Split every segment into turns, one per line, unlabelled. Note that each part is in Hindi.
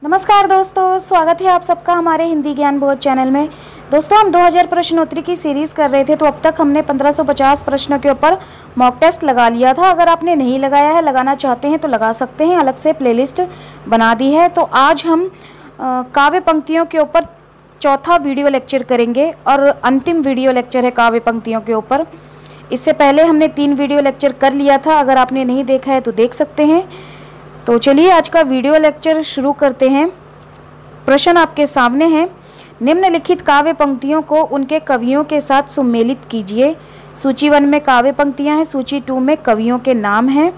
नमस्कार दोस्तों, स्वागत है आप सबका हमारे हिंदी ज्ञान बोध चैनल में। दोस्तों, हम 2000 प्रश्नोत्तरी की सीरीज़ कर रहे थे, तो अब तक हमने 1550 प्रश्नों के ऊपर मॉक टेस्ट लगा लिया था। अगर आपने नहीं लगाया है, लगाना चाहते हैं तो लगा सकते हैं, अलग से प्लेलिस्ट बना दी है। तो आज हम काव्य पंक्तियों के ऊपर चौथा वीडियो लेक्चर करेंगे और अंतिम वीडियो लेक्चर है काव्य पंक्तियों के ऊपर। इससे पहले हमने 3 वीडियो लेक्चर कर लिया था, अगर आपने नहीं देखा है तो देख सकते हैं। तो चलिए आज का वीडियो लेक्चर शुरू करते हैं। प्रश्न आपके सामने है। निम्नलिखित काव्य पंक्तियों को उनके कवियों के साथ सुमेलित कीजिए। सूची 1 में काव्य पंक्तियां हैं, सूची 2 में कवियों के नाम हैं।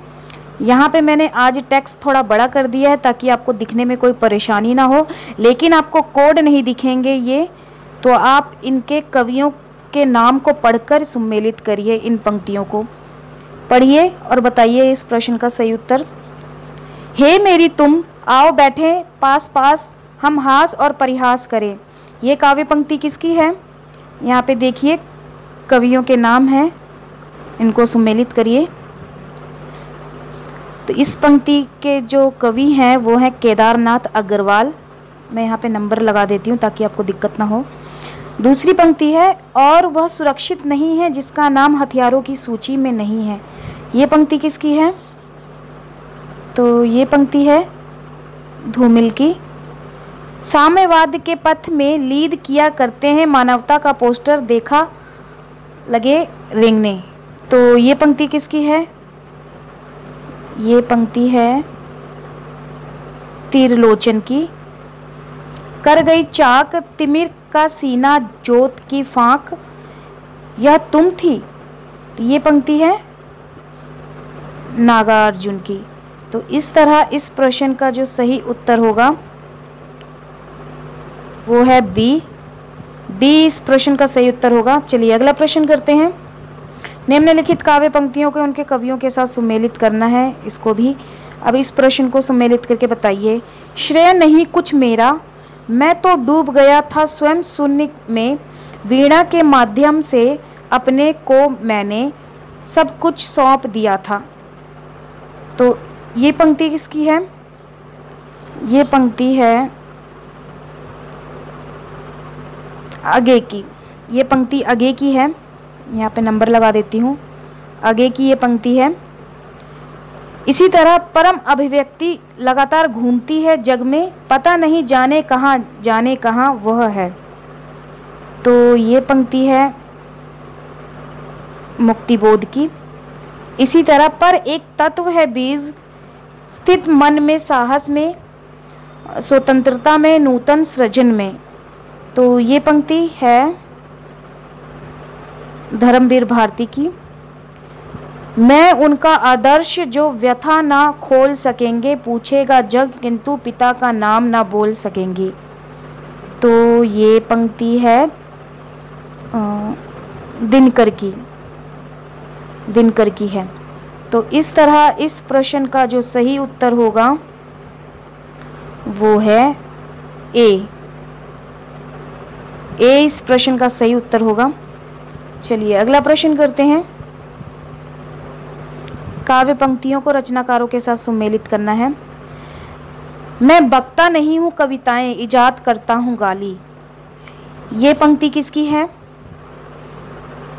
यहाँ पे मैंने आज टेक्स्ट थोड़ा बड़ा कर दिया है ताकि आपको दिखने में कोई परेशानी ना हो, लेकिन आपको कोड नहीं दिखेंगे ये, तो आप इनके कवियों के नाम को पढ़कर सुमेलित करिए। इन पंक्तियों को पढ़िए और बताइए इस प्रश्न का सही उत्तर। हे मेरी तुम आओ बैठे पास पास, हम हास और परिहास करें। ये काव्य पंक्ति किसकी है? यहाँ पे देखिए कवियों के नाम हैं, इनको सुमेलित करिए। तो इस पंक्ति के जो कवि हैं वो हैं केदारनाथ अग्रवाल। मैं यहाँ पे नंबर लगा देती हूँ ताकि आपको दिक्कत ना हो। दूसरी पंक्ति है, और वह सुरक्षित नहीं है जिसका नाम हथियारों की सूची में नहीं है। ये पंक्ति किसकी है? तो ये पंक्ति है धूमिल की। साम्यवाद के पथ में लीद किया करते हैं, मानवता का पोस्टर देखा लगे रेंगने। तो ये पंक्ति किसकी है? ये पंक्ति है तीरलोचन की। कर गई चाक तिमिर का सीना जोत की फांक, यह तुम थी। तो ये पंक्ति है नागार्जुन की। तो इस तरह इस प्रश्न का जो सही उत्तर होगा वो है बी। इस प्रश्न का सही उत्तर होगा। चलिए अगला प्रश्न करते हैं। निम्नलिखित काव्य पंक्तियों को उनके कवियों के साथ सुमेलित करना है, इसको भी। अब इस प्रश्न को सुमेलित करके बताइए। श्रेय नहीं कुछ मेरा, मैं तो डूब गया था स्वयं शून्य में, वीणा के माध्यम से अपने को मैंने सब कुछ सौंप दिया था। तो ये पंक्ति किसकी है? ये पंक्ति है आगे की। ये पंक्ति आगे की है, यहाँ पे नंबर लगा देती हूँ। आगे की ये पंक्ति है। इसी तरह परम अभिव्यक्ति लगातार घूमती है जग में, पता नहीं जाने कहाँ वह है। तो ये पंक्ति है मुक्तिबोध की। इसी तरह पर एक तत्व है बीज, स्थित मन में साहस में, स्वतंत्रता में, नूतन सृजन में। तो ये पंक्ति है धर्मवीर भारती की। मैं उनका आदर्श जो व्यथा ना खोल सकेंगे, पूछेगा जग किंतु पिता का नाम ना बोल सकेंगे। तो ये पंक्ति है दिनकर की है। तो इस तरह इस प्रश्न का जो सही उत्तर होगा वो है ए। इस प्रश्न का सही उत्तर होगा। चलिए अगला प्रश्न करते हैं। काव्य पंक्तियों को रचनाकारों के साथ सुमेलित करना है। मैं बकता नहीं हूँ कविताएं, इजाद करता हूँ गाली। ये पंक्ति किसकी है?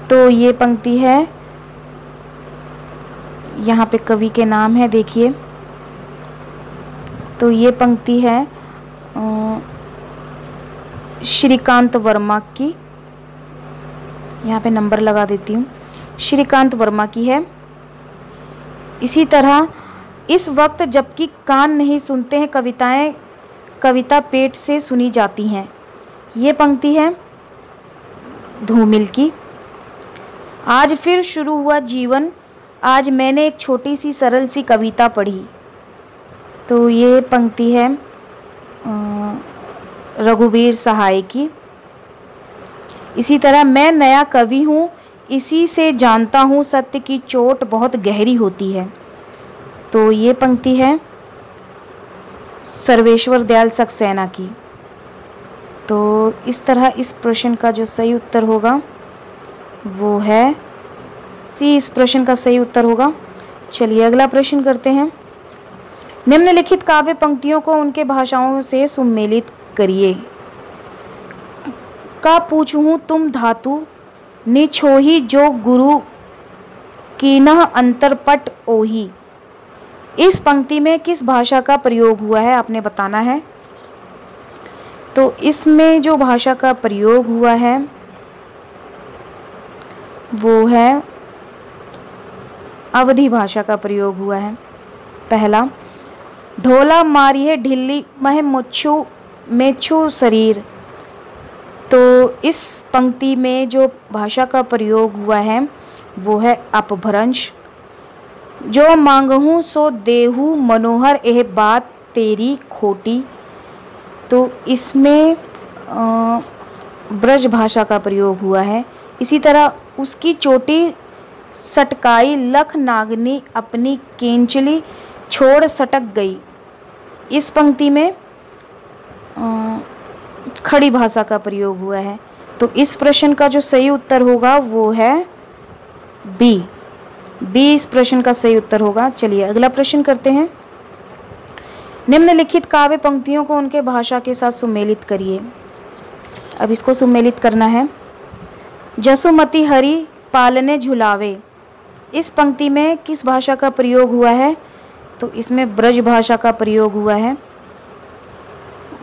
तो ये पंक्ति है, यहाँ पे कवि के नाम है देखिए। तो ये पंक्ति है श्रीकांत वर्मा की। यहाँ पे नंबर लगा देती हूँ। श्रीकांत वर्मा की है। इसी तरह इस वक्त जबकि कान नहीं सुनते हैं कविताएं, कविता पेट से सुनी जाती हैं। ये पंक्ति है धूमिल की। आज फिर शुरू हुआ जीवन, आज मैंने एक छोटी सी सरल सी कविता पढ़ी। तो ये पंक्ति है रघुवीर सहाय की। इसी तरह मैं नया कवि हूँ, इसी से जानता हूँ सत्य की चोट बहुत गहरी होती है। तो ये पंक्ति है सर्वेश्वर दयाल सक्सेना की। तो इस तरह इस प्रश्न का जो सही उत्तर होगा वो है सी। इस प्रश्न का सही उत्तर होगा। चलिए अगला प्रश्न करते हैं। निम्नलिखित काव्य पंक्तियों को उनके भाषाओं से सुमेलित करिए। का पूछूं तुम धातु निछोही जो गुरु कीनह अंतरपट ओही। इस पंक्ति में किस भाषा का प्रयोग हुआ है आपने बताना है। तो इसमें जो भाषा का प्रयोग हुआ है वो है अवधी भाषा का प्रयोग हुआ है। पहला, ढोला मारिए ढिल्ली मह मुच्छू मेछू शरीर। तो इस पंक्ति में जो भाषा का प्रयोग हुआ है वो है अपभ्रंश। जो मांगहूँ सो देहू मनोहर एह बात तेरी खोटी। तो इसमें ब्रज भाषा का प्रयोग हुआ है। इसी तरह उसकी चोटी सटकाई लख नागनी अपनी केंचली छोड़ सटक गई। इस पंक्ति में खड़ी भाषा का प्रयोग हुआ है। तो इस प्रश्न का जो सही उत्तर होगा वो है बी। बी इस प्रश्न का सही उत्तर होगा। चलिए अगला प्रश्न करते हैं। निम्नलिखित काव्य पंक्तियों को उनके भाषा के साथ सुमेलित करिए। अब इसको सुमेलित करना है। जसुमती हरि पालने झुलावे। इस पंक्ति में किस भाषा का प्रयोग हुआ है। तो इसमें ब्रज भाषा का प्रयोग हुआ है।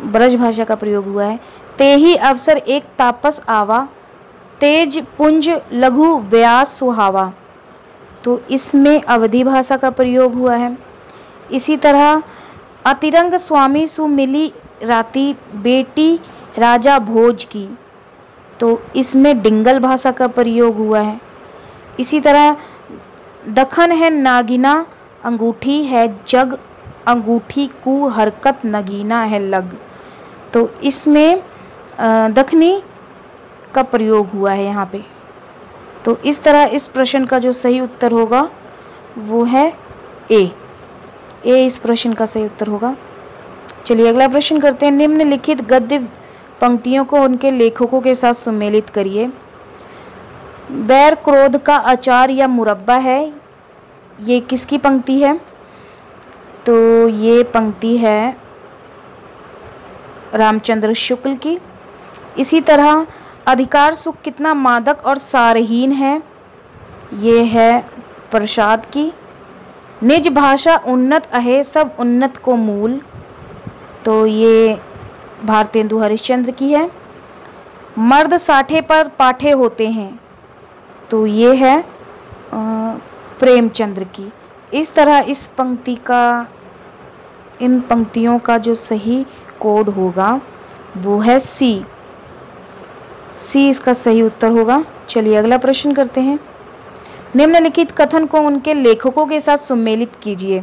ब्रज भाषा का प्रयोग हुआ है। तेहि अवसर एक तापस आवा तेज पुंज लघु व्यास सुहावा। तो इसमें अवधी भाषा का प्रयोग हुआ है। इसी तरह अतिरंग स्वामी सुमिली राती बेटी राजा भोज की। तो इसमें डिंगल भाषा का प्रयोग हुआ है। इसी तरह दखन है नागिना अंगूठी है जग अंगूठी कु हरकत नगीना है लग। तो इसमें दखनी का प्रयोग हुआ है यहाँ पे। तो इस तरह इस प्रश्न का जो सही उत्तर होगा वो है ए। ए इस प्रश्न का सही उत्तर होगा। चलिए अगला प्रश्न करते हैं। निम्नलिखित गद्य पंक्तियों को उनके लेखकों के साथ सुमेलित करिए। बैर क्रोध का अचार या मुरब्बा है। ये किसकी पंक्ति है। तो ये पंक्ति है रामचंद्र शुक्ल की। इसी तरह अधिकार सुख कितना मादक और सारहीन है। ये है प्रसाद की। निज भाषा उन्नत अहे सब उन्नत को मूल। तो ये भारतेंदु हरिश्चंद्र की है। मर्द साठे पर पाठे होते हैं। तो ये है प्रेमचंद्र की। इस तरह इस पंक्ति का इन पंक्तियों का जो सही कोड होगा वो है सी। सी इसका सही उत्तर होगा। चलिए अगला प्रश्न करते हैं। निम्नलिखित कथन को उनके लेखकों के साथ सुमेलित कीजिए।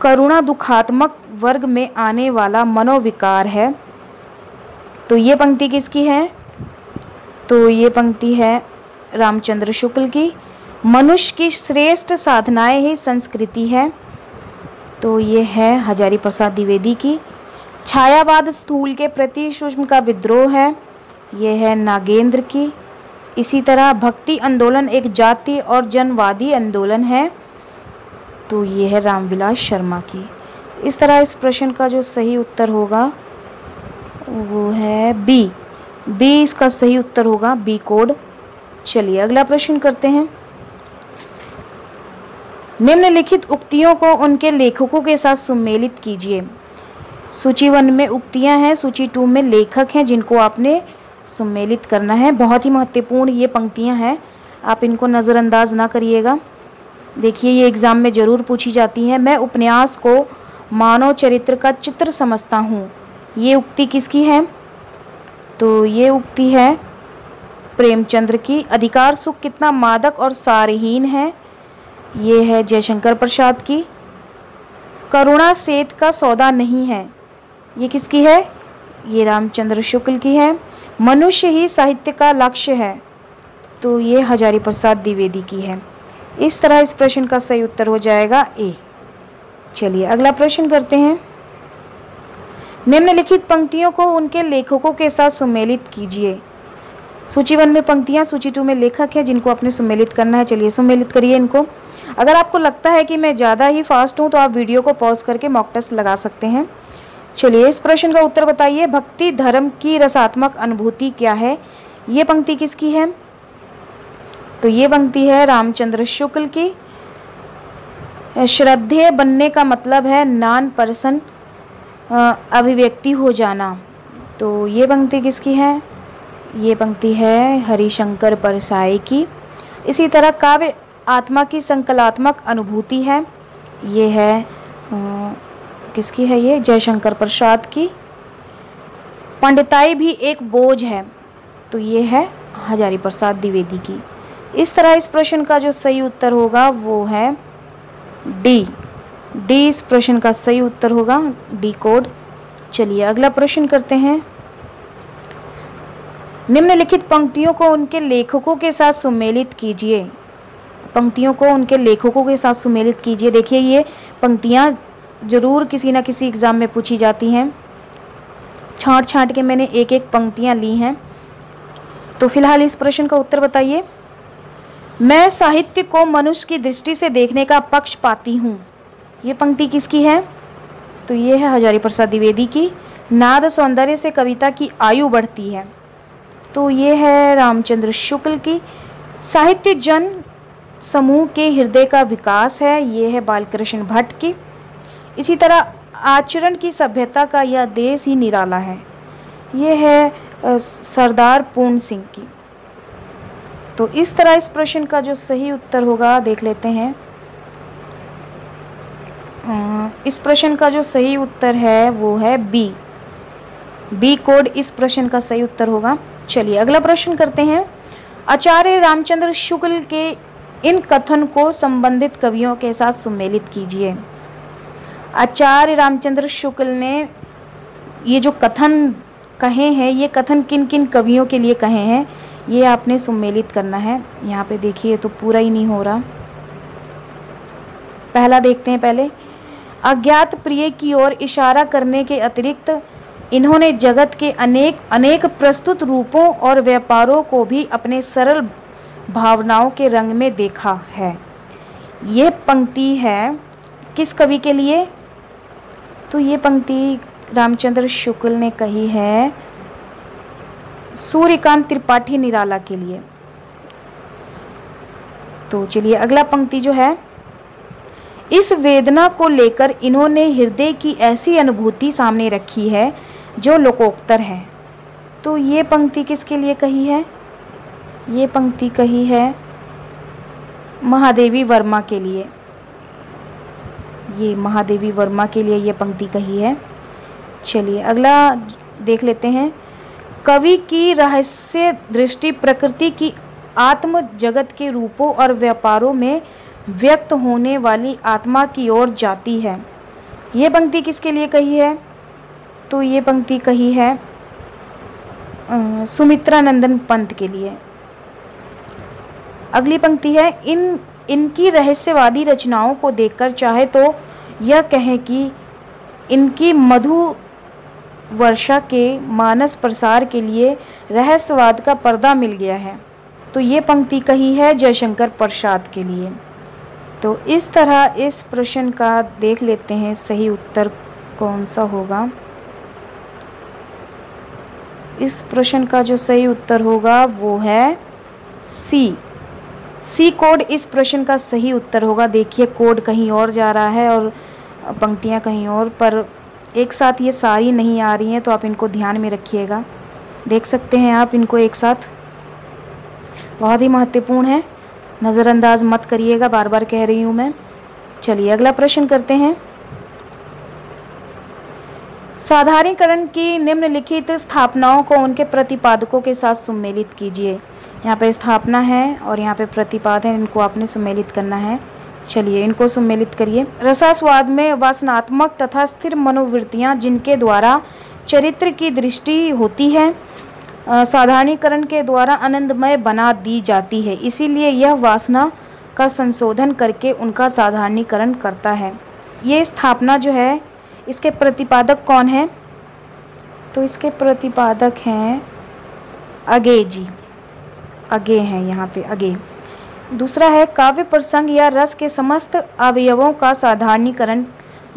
करुणा दुखात्मक वर्ग में आने वाला मनोविकार है। तो ये पंक्ति किसकी है। तो ये पंक्ति है रामचंद्र शुक्ल की। मनुष्य की श्रेष्ठ साधनाएं ही संस्कृति है। तो ये है हजारी प्रसाद द्विवेदी की। छायावाद स्थूल के प्रति सूक्ष्म का विद्रोह है। ये है नागेंद्र की। इसी तरह भक्ति आंदोलन एक जाति और जनवादी आंदोलन है। तो ये है रामविलास शर्मा की। इस तरह इस प्रश्न का जो सही उत्तर होगा वो है बी। बी इसका सही उत्तर होगा, बी कोड। चलिए अगला प्रश्न करते हैं। निम्नलिखित उक्तियों को उनके लेखकों के साथ सुमेलित कीजिए। सूची 1 में उक्तियां हैं, सूची 2 में लेखक हैं जिनको आपने सुमेलित करना है। बहुत ही महत्वपूर्ण ये पंक्तियां हैं, आप इनको नज़रअंदाज ना करिएगा। देखिए ये एग्ज़ाम में ज़रूर पूछी जाती है। मैं उपन्यास को मानव चरित्र का चित्र समझता हूँ। ये उक्ति किसकी है। तो ये उक्ति है प्रेमचंद्र की। अधिकार सुख कितना मादक और सारहीन है। ये है जयशंकर प्रसाद की। करुणा सेत का सौदा नहीं है। ये किसकी है। ये रामचंद्र शुक्ल की है। मनुष्य ही साहित्य का लक्ष्य है। तो ये हजारी प्रसाद द्विवेदी की है। इस तरह इस प्रश्न का सही उत्तर हो जाएगा ए। चलिए अगला प्रश्न करते हैं। निम्नलिखित पंक्तियों को उनके लेखकों के साथ सुमेलित कीजिए। सूची 1 में पंक्तियां, सूची 2 में लेखक है जिनको आपने सुमेलित करना है। चलिए सुमेलित करिए इनको। अगर आपको लगता है कि मैं ज़्यादा ही फास्ट हूँ तो आप वीडियो को पॉज करके मॉक टेस्ट लगा सकते हैं। चलिए इस प्रश्न का उत्तर बताइए, भक्ति धर्म की रसात्मक अनुभूति क्या है? ये पंक्ति किसकी है? तो ये पंक्ति है रामचंद्र शुक्ल की। श्रद्धेय बनने का मतलब है नॉन पर्सन अभिव्यक्ति हो जाना। तो ये पंक्ति किसकी है? ये पंक्ति है हरिशंकर परसाई की। इसी तरह काव्य आत्मा की संकलात्मक अनुभूति है, ये है किसकी है? ये जयशंकर प्रसाद की। पंडिताई भी एक बोझ है, तो ये है हजारी प्रसाद द्विवेदी की। इस तरह इस प्रश्न का जो सही उत्तर होगा वो है डी। डी इस प्रश्न का सही उत्तर होगा, डी कोड। चलिए अगला प्रश्न करते हैं। निम्नलिखित पंक्तियों को उनके लेखकों के साथ सुमेलित कीजिए। पंक्तियों को उनके लेखकों के साथ सुमेलित कीजिए। देखिए ये पंक्तियाँ जरूर किसी ना किसी एग्जाम में पूछी जाती हैं। छांट छांट के मैंने एक एक पंक्तियाँ ली हैं। तो फिलहाल इस प्रश्न का उत्तर बताइए। मैं साहित्य को मनुष्य की दृष्टि से देखने का पक्ष पाती हूँ। ये पंक्ति किसकी है? तो ये है हजारी प्रसाद द्विवेदी की। नाद सौंदर्य से कविता की आयु बढ़ती है, तो ये है रामचंद्र शुक्ल की। साहित्य जन समूह के हृदय का विकास है, ये है बालकृष्ण भट्ट की। इसी तरह आचरण की सभ्यता का यह देश ही निराला है, ये है सरदार पूर्ण सिंह की। तो इस तरह इस प्रश्न का जो सही उत्तर होगा देख लेते हैं। इस प्रश्न का जो सही उत्तर है वो है बी। बी कोड इस प्रश्न का सही उत्तर होगा। चलिए अगला प्रश्न करते हैं। आचार्य रामचंद्र शुक्ल के इन कथन को संबंधित कवियों के साथ सुमेलित कीजिए। आचार्य रामचंद्र शुक्ल ने ये जो कथन कहे हैं, ये कथन किन किन कवियों के लिए कहे हैं, ये आपने सुमेलित करना है। यहाँ पे देखिए तो पूरा ही नहीं हो रहा। पहला देखते हैं पहले। अज्ञात प्रिय की ओर इशारा करने के अतिरिक्त इन्होंने जगत के अनेक प्रस्तुत रूपों और व्यापारों को भी अपने सरल भावनाओं के रंग में देखा है। ये पंक्ति है किस कवि के लिए? तो ये पंक्ति रामचंद्र शुक्ल ने कही है सूर्यकांत त्रिपाठी निराला के लिए। तो चलिए अगला पंक्ति जो है, इस वेदना को लेकर इन्होंने हृदय की ऐसी अनुभूति सामने रखी है जो लोकोत्तर है। तो ये पंक्ति किसके लिए कही है? ये पंक्ति कही है महादेवी वर्मा के लिए। ये महादेवी वर्मा के लिए ये पंक्ति कही है। चलिए अगला देख लेते हैं। कवि की रहस्य दृष्टि प्रकृति की आत्म जगत के रूपों और व्यापारों में व्यक्त होने वाली आत्मा की ओर जाती है। ये पंक्ति किसके लिए कही है? तो ये पंक्ति कही है सुमित्रा नंदन पंत के लिए। अगली पंक्ति है, इनकी रहस्यवादी रचनाओं को देखकर चाहे तो यह कहें कि इनकी मधु वर्षा के मानस प्रसार के लिए रहस्यवाद का पर्दा मिल गया है। तो ये पंक्ति कही है जयशंकर प्रसाद के लिए। तो इस तरह इस प्रश्न का देख लेते हैं सही उत्तर कौन सा होगा। इस प्रश्न का जो सही उत्तर होगा वो है सी। सी कोड इस प्रश्न का सही उत्तर होगा। देखिए कोड कहीं और जा रहा है और पंक्तियां कहीं और, पर एक साथ ये सारी नहीं आ रही हैं, तो आप इनको ध्यान में रखिएगा। देख सकते हैं आप इनको एक साथ, बहुत ही महत्वपूर्ण है, नज़रअंदाज मत करिएगा, बार बार कह रही हूँ मैं। चलिए अगला प्रश्न करते हैं। साधारणीकरण की निम्नलिखित स्थापनाओं को उनके प्रतिपादकों के साथ सुमेलित कीजिए। यहाँ पे स्थापना है और यहाँ पे प्रतिपाद है, इनको आपने सुमेलित करना है। चलिए इनको सुमेलित करिए। रसास्वाद में वासनात्मक तथा स्थिर मनोवृत्तियाँ जिनके द्वारा चरित्र की दृष्टि होती है साधारणीकरण के द्वारा आनंदमय बना दी जाती है, इसीलिए यह वासना का संशोधन करके उनका साधारणीकरण करता है। ये स्थापना जो है इसके प्रतिपादक कौन है? तो इसके प्रतिपादक हैं अगे जी, अगे हैं यहाँ पे अगे। दूसरा है काव्य प्रसंग या रस के समस्त अवयवों का साधारणीकरण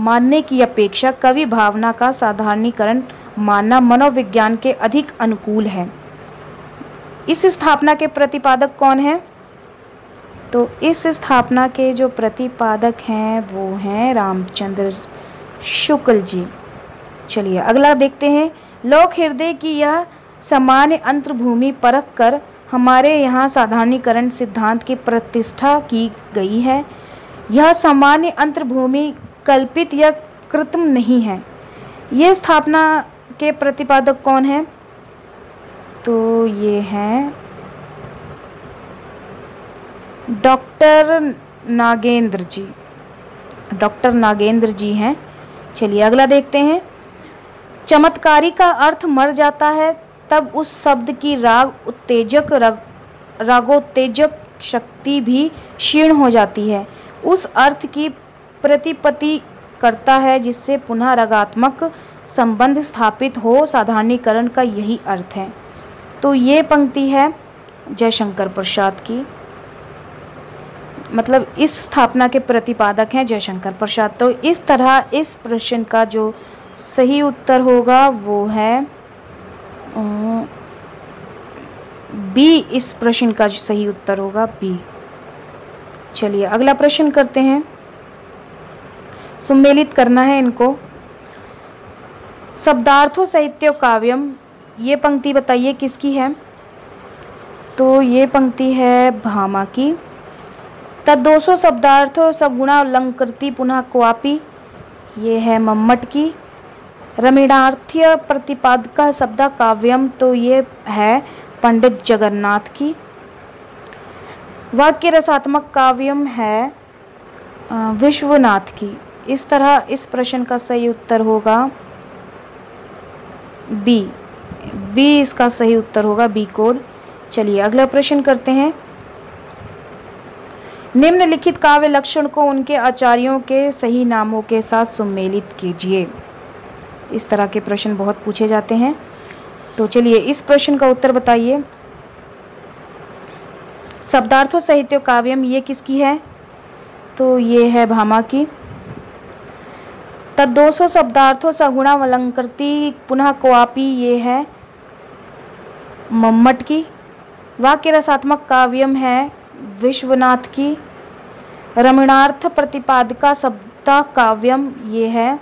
मानने की अपेक्षा कवि भावना का साधारणीकरण मानना मनोविज्ञान के अधिक अनुकूल है। इस स्थापना के प्रतिपादक कौन है? तो इस स्थापना के जो प्रतिपादक हैं वो हैं रामचंद्र शुक्ल जी। चलिए अगला देखते हैं। लोक हृदय की यह सामान्य अंतर्भूमि परख कर हमारे यहाँ साधारणीकरण सिद्धांत की प्रतिष्ठा की गई है। यह सामान्य अंतर्भूमि कल्पित या कृत्रिम नहीं है। ये स्थापना के प्रतिपादक कौन है? तो ये हैं डॉक्टर नागेंद्र जी। डॉक्टर नागेंद्र जी हैं। चलिए अगला देखते हैं। चमत्कारी का अर्थ मर जाता है तब उस शब्द की रागोत्तेजक शक्ति भी क्षीण हो जाती है। उस अर्थ की प्रतिपत्ति करता है जिससे पुनः रागात्मक संबंध स्थापित हो। साधारणीकरण का यही अर्थ है। तो ये पंक्ति है जयशंकर प्रसाद की, मतलब इस स्थापना के प्रतिपादक हैं जयशंकर प्रसाद। तो इस तरह इस प्रश्न का जो सही उत्तर होगा वो है बी। इस प्रश्न का सही उत्तर होगा बी। चलिए अगला प्रश्न करते हैं। सुमेलित करना है इनको। शब्दार्थो साहित्य काव्यम, ये पंक्ति बताइए किसकी है? तो ये पंक्ति है भामा की। तद्दोषो शब्दार्थो सगुणा अलंकृति पुनः क्वापि, ये है मम्मट की। रमीणार्थ्य प्रतिपादका शब्द काव्यम, तो ये है पंडित जगन्नाथ की। वाक्य रसात्मक काव्यम है विश्वनाथ की। इस तरह इस प्रश्न का सही उत्तर होगा बी। बी इसका सही उत्तर होगा, बी कोड। चलिए अगला प्रश्न करते हैं। निम्नलिखित काव्य लक्षण को उनके आचार्यों के सही नामों के साथ सुमेलित कीजिए। इस तरह के प्रश्न बहुत पूछे जाते हैं। तो चलिए इस प्रश्न का उत्तर बताइए। शब्दार्थो साहित्य काव्यम, ये किसकी है? तो ये है भामा की। तद्दोषो शब्दार्थो सगुणा अलंकृति पुनः क्वापि, ये है मम्मट की। वाक्य रसात्मक काव्यम है विश्वनाथ की। रमणार्थ प्रतिपादिका शब्द काव्यम, ये है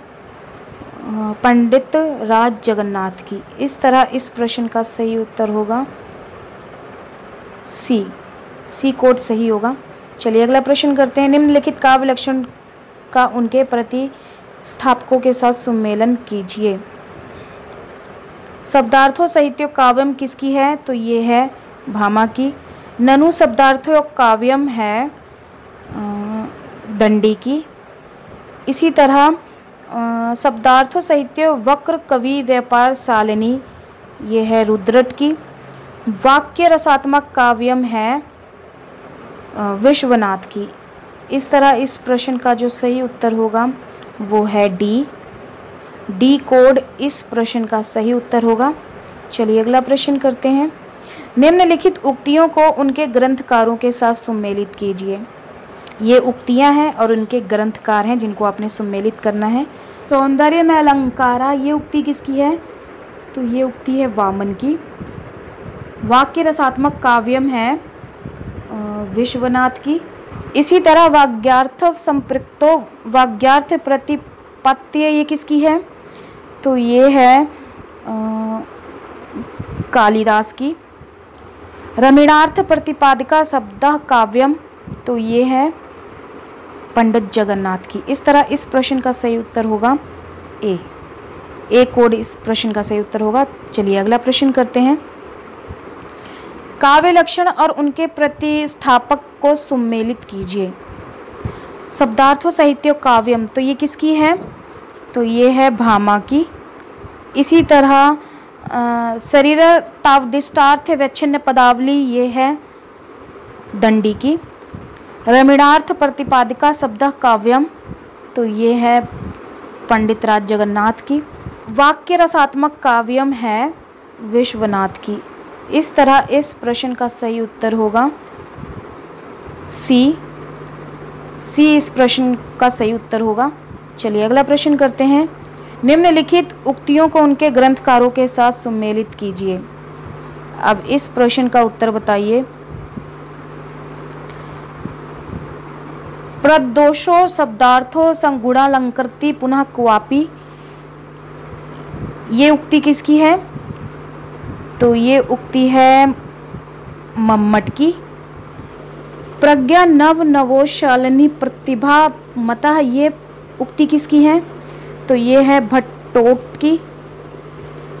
पंडित राज जगन्नाथ की। इस तरह इस प्रश्न का सही उत्तर होगा सी। सी कोड सही होगा। चलिए अगला प्रश्न करते हैं। निम्नलिखित काव्य लक्षण का उनके प्रतिस्थापकों के साथ सुमेलन कीजिए। शब्दार्थो साहित्य काव्यम किसकी है? तो ये है भामा की। ननु शब्दार्थो काव्यम है दंडी की। इसी तरह शब्दार्थो साहित्य वक्र कवि व्यापार शालिनी, ये है रुद्रट की। वाक्य रसात्मक काव्यम है विश्वनाथ की। इस तरह इस प्रश्न का जो सही उत्तर होगा वो है डी। डी कोड इस प्रश्न का सही उत्तर होगा। चलिए अगला प्रश्न करते हैं। निम्नलिखित उक्तियों को उनके ग्रंथकारों के साथ सुमेलित कीजिए। ये उक्तियां हैं और उनके ग्रंथकार हैं जिनको आपने सुमेलित करना है। सौंदर्य में अलंकारा, ये उक्ति किसकी है? तो ये उक्ति है वामन की। वाक्य रसात्मक काव्यम है विश्वनाथ की। इसी तरह वाग्यार्थ संपृक्तो वाग्यार्थ प्रतिपत्ति, ये किसकी है? तो ये है कालिदास की। रमीणार्थ प्रतिपादिका शब्द काव्यम, तो ये है पंडित जगन्नाथ की। इस तरह इस प्रश्न का सही उत्तर होगा ए। ए कोड इस प्रश्न का सही उत्तर होगा। चलिए अगला प्रश्न करते हैं। काव्य लक्षण और उनके प्रतिस्थापक को सुमेलित कीजिए। शब्दार्थो साहित्य काव्यम, तो ये किसकी है? तो ये है भामा की। इसी तरह शरीर तावदिष्टार्थ व्याच्छिन्न पदावली, ये है दंडी की। रमीणार्थ प्रतिपादिका शब्द काव्यम, तो ये है पंडित राज जगन्नाथ की। वाक्य रसात्मक काव्यम है विश्वनाथ की। इस तरह इस प्रश्न का सही उत्तर होगा सी इस प्रश्न का सही उत्तर होगा। चलिए अगला प्रश्न करते हैं। निम्नलिखित उक्तियों को उनके ग्रंथकारों के साथ सम्मिलित कीजिए। अब इस प्रश्न का उत्तर बताइए। प्रदोषो शब्दार्थो संगुणालंकृति पुनः क्वापि, ये उक्ति किसकी है? तो ये उक्ति है मम्मट की। प्रज्ञा नव नवोशालिनी प्रतिभा मतः, ये उक्ति किसकी है? तो ये है भट्टोट की।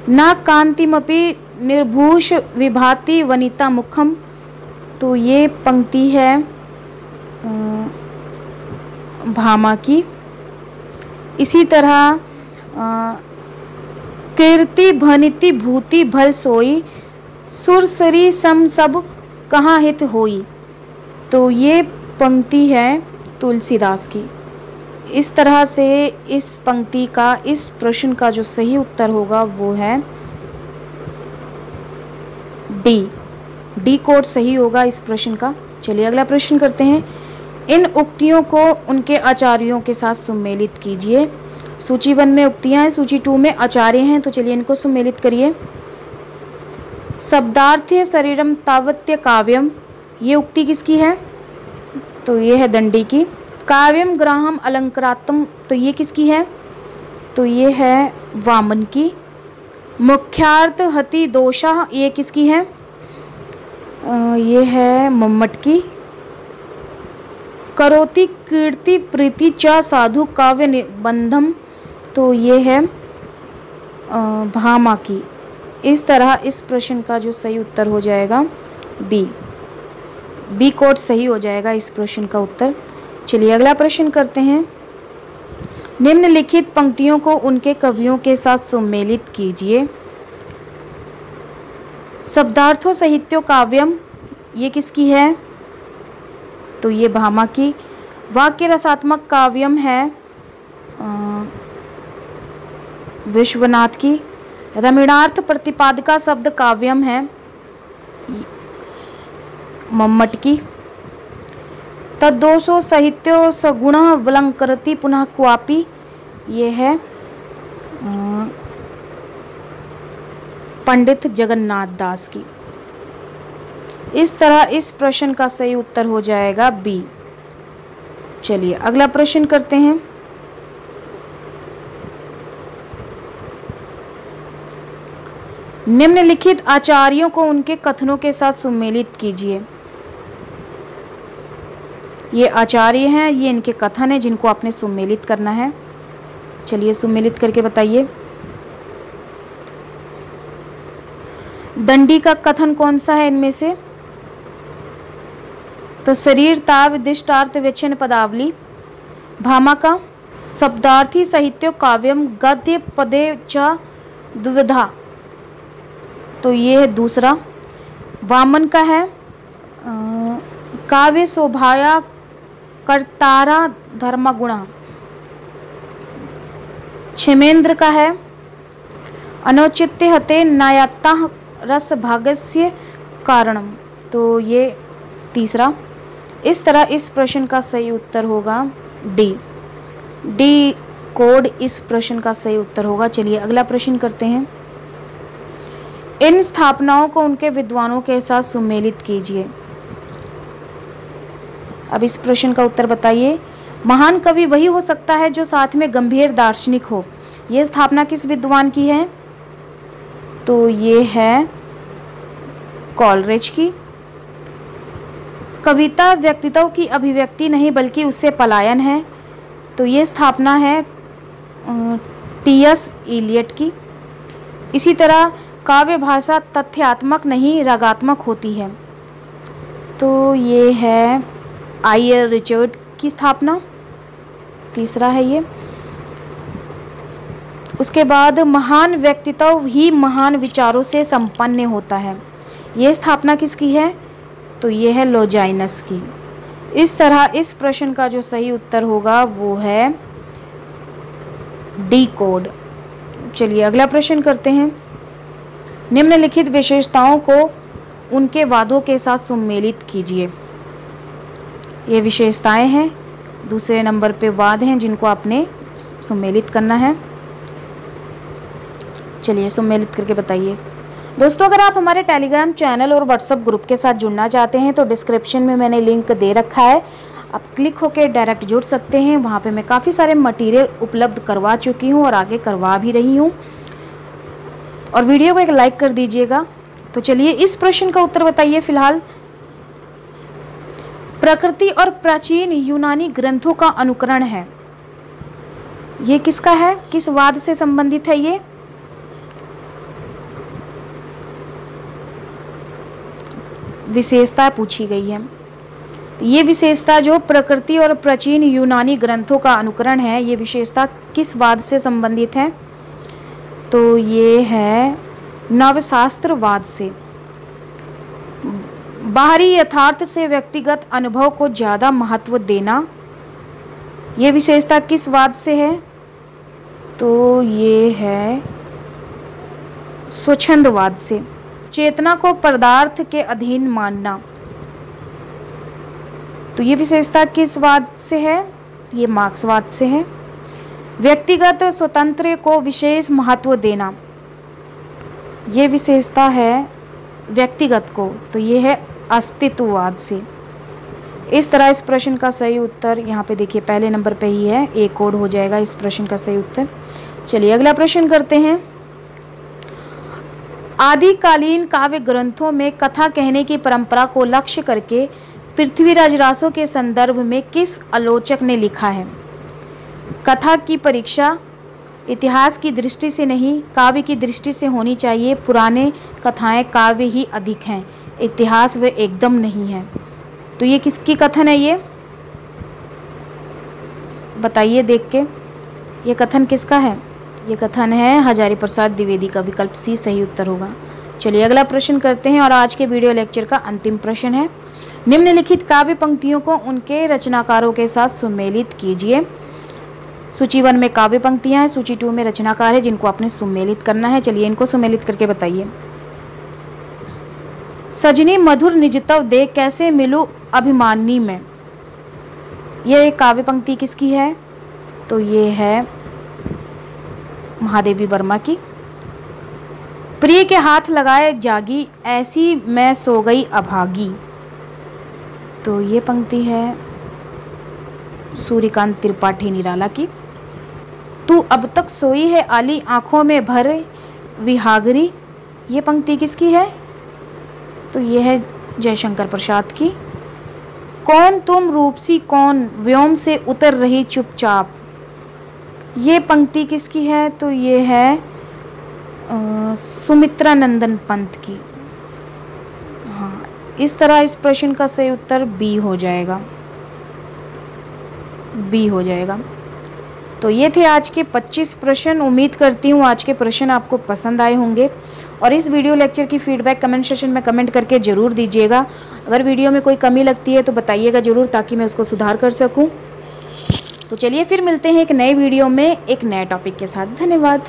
न कांतिमपि निर्भूष विभाति वनिता मुखम, तो ये पंक्ति है भामा की। इसी तरह कीर्ति भनिति भूति भल सोई, सुरसरी सम सब कहाँ हित होई, तो ये पंक्ति है तुलसीदास की। इस तरह से इस पंक्ति का, इस प्रश्न का जो सही उत्तर होगा वो है डी कोड सही होगा इस प्रश्न का। चलिए अगला प्रश्न करते हैं। इन उक्तियों को उनके आचार्यों के साथ सम्मिलित कीजिए। सूची 1 में उक्तियां हैं, सूची 2 में आचार्य हैं, तो चलिए इनको सम्मिलित करिए। शब्दार्थ्य शरीरम तावत्य काव्यम, ये उक्ति किसकी है? तो ये है दंडी की। काव्यम ग्राहम अलंकारात्म, तो ये किसकी है? तो ये है वामन की। मुख्यार्थ हति दोषा, ये किसकी है? ये है मम्मट की। करोति कीर्ति प्रीति च साधु काव्य निबंधम, तो ये है भामा की। इस तरह इस प्रश्न का जो सही उत्तर हो जाएगा बी कोड सही हो जाएगा इस प्रश्न का उत्तर। चलिए अगला प्रश्न करते हैं। निम्नलिखित पंक्तियों को उनके कवियों के साथ सम्मिलित कीजिए। शब्दार्थो साहित्यो काव्यम, ये किसकी है? तो ये भामा की। वाक्य रसात्मक काव्यम है विश्वनाथ की। रमणार्थ प्रतिपादिका शब्द काव्यम है मम्मट की। तद्दोषो साहित्यो सगुण वलंकृति पुनः क्वापि, ये है पंडित जगन्नाथ दास की। इस तरह इस प्रश्न का सही उत्तर हो जाएगा बी। चलिए अगला प्रश्न करते हैं। निम्नलिखित आचार्यों को उनके कथनों के साथ सम्मिलित कीजिए। ये आचार्य हैं, ये इनके कथन हैं जिनको आपने सम्मिलित करना है। चलिए सम्मिलित करके बताइए। दंडी का कथन कौन सा है इनमें से? तो शरीर ताव दिष्टार्थ विच्छिन्न पदावली। भामा का शब्दार्थी साहित्य काव्यम गद्य पदे च द्विधा, तो ये है दूसरा। वामन का है काव्य शोभाया कर्तारा धर्मगुणा। क्षेमेंद्र का है अनौचित्य हते नायात्ता रस भागस्य कारणम, तो ये तीसरा। इस तरह इस प्रश्न का सही उत्तर होगा डी कोड इस प्रश्न का सही उत्तर होगा। चलिए अगला प्रश्न करते हैं। इन स्थापनाओं को उनके विद्वानों के साथ सम्मिलित कीजिए। अब इस प्रश्न का उत्तर बताइए। महान कवि वही हो सकता है जो साथ में गंभीर दार्शनिक हो। यह स्थापना किस विद्वान की है? तो ये है कॉलरिज की। कविता व्यक्तित्व की अभिव्यक्ति नहीं बल्कि उससे पलायन है, तो ये स्थापना है टी.एस. इलियट की। इसी तरह काव्य भाषा तथ्यात्मक नहीं रागात्मक होती है, तो ये है आई.ए. रिचर्ड की स्थापना, तीसरा है ये। उसके बाद महान व्यक्तित्व ही महान विचारों से संपन्न होता है, ये स्थापना किसकी है? तो ये है लोजाइनस की। इस तरह इस प्रश्न का जो सही उत्तर होगा वो है डी कोड। चलिए अगला प्रश्न करते हैं। निम्नलिखित विशेषताओं को उनके वादों के साथ सम्मिलित कीजिए। ये विशेषताएं हैं। दूसरे नंबर पे वाद हैं जिनको आपने सम्मिलित करना है। चलिए सम्मिलित करके बताइए। दोस्तों अगर आप हमारे टेलीग्राम चैनल और व्हाट्सएप ग्रुप के साथ जुड़ना चाहते हैं तो डिस्क्रिप्शन में मैंने लिंक दे रखा है, आप क्लिक होकर डायरेक्ट जुड़ सकते हैं। वहाँ पे मैं काफ़ी सारे मटेरियल उपलब्ध करवा चुकी हूँ और आगे करवा भी रही हूँ। और वीडियो को एक लाइक कर दीजिएगा। तो चलिए इस प्रश्न का उत्तर बताइए। फिलहाल प्रकृति और प्राचीन यूनानी ग्रंथों का अनुकरण है, ये किसका है, किस वाद से संबंधित है? ये विशेषता पूछी गई है। ये विशेषता जो प्रकृति और प्राचीन यूनानी ग्रंथों का अनुकरण है, ये विशेषता किस वाद से संबंधित है? तो ये है नवशास्त्रवाद से। बाहरी यथार्थ से व्यक्तिगत अनुभव को ज़्यादा महत्व देना, ये विशेषता किस वाद से है? तो ये है स्वच्छंदवाद से। चेतना को पदार्थ के अधीन मानना, तो ये विशेषता किस वाद से है? ये मार्क्सवाद से है। व्यक्तिगत स्वतंत्र को विशेष महत्व देना, ये विशेषता है व्यक्तिगत को, तो ये है अस्तित्ववाद से। इस तरह इस प्रश्न का सही उत्तर यहाँ पे देखिए पहले नंबर पे ही है, ए कोड हो जाएगा इस प्रश्न का सही उत्तर। चलिए अगला प्रश्न करते हैं। आदिकालीन काव्य ग्रंथों में कथा कहने की परंपरा को लक्ष्य करके पृथ्वीराज रासो के संदर्भ में किस आलोचक ने लिखा है? कथा की परीक्षा इतिहास की दृष्टि से नहीं, काव्य की दृष्टि से होनी चाहिए। पुराने कथाएं काव्य ही अधिक हैं, इतिहास वे एकदम नहीं है। तो ये किसकी कथन है? ये बताइए देख के, ये कथन किसका है? ये कथन है हजारी प्रसाद द्विवेदी का। विकल्प सी सही उत्तर होगा। चलिए अगला प्रश्न करते हैं और आज के वीडियो लेक्चर का अंतिम प्रश्न है। निम्नलिखित काव्य पंक्तियों को उनके रचनाकारों के साथ सुमेलित कीजिए। सूची 1 में काव्य पंक्तियां हैं, सूची 2 में रचनाकार है जिनको आपने सुमेलित करना है। चलिए इनको सुमेलित करके बताइए। सजनी मधुर निजतव दे कैसे मिलूं अभिमानी में, ये काव्य पंक्ति किसकी है? तो ये है महादेवी वर्मा की। प्रिय के हाथ लगाए जागी ऐसी मैं सो गई अभागी, तो ये पंक्ति है सूर्यकांत त्रिपाठी निराला की। तू अब तक सोई है आली आंखों में भर विहागरी, ये पंक्ति किसकी है? तो ये है जयशंकर प्रसाद की। कौन तुम रूपसी कौन व्योम से उतर रही चुपचाप, ये पंक्ति किसकी है? तो ये है सुमित्रा नंदन पंत की। हाँ, इस तरह इस प्रश्न का सही उत्तर बी हो जाएगा, बी हो जाएगा। तो ये थे आज के 25 प्रश्न। उम्मीद करती हूँ आज के प्रश्न आपको पसंद आए होंगे और इस वीडियो लेक्चर की फीडबैक कमेंट सेक्शन में कमेंट करके ज़रूर दीजिएगा। अगर वीडियो में कोई कमी लगती है तो बताइएगा ज़रूर, ताकि मैं उसको सुधार कर सकूँ। तो चलिए फिर मिलते हैं एक नए वीडियो में एक नए टॉपिक के साथ। धन्यवाद।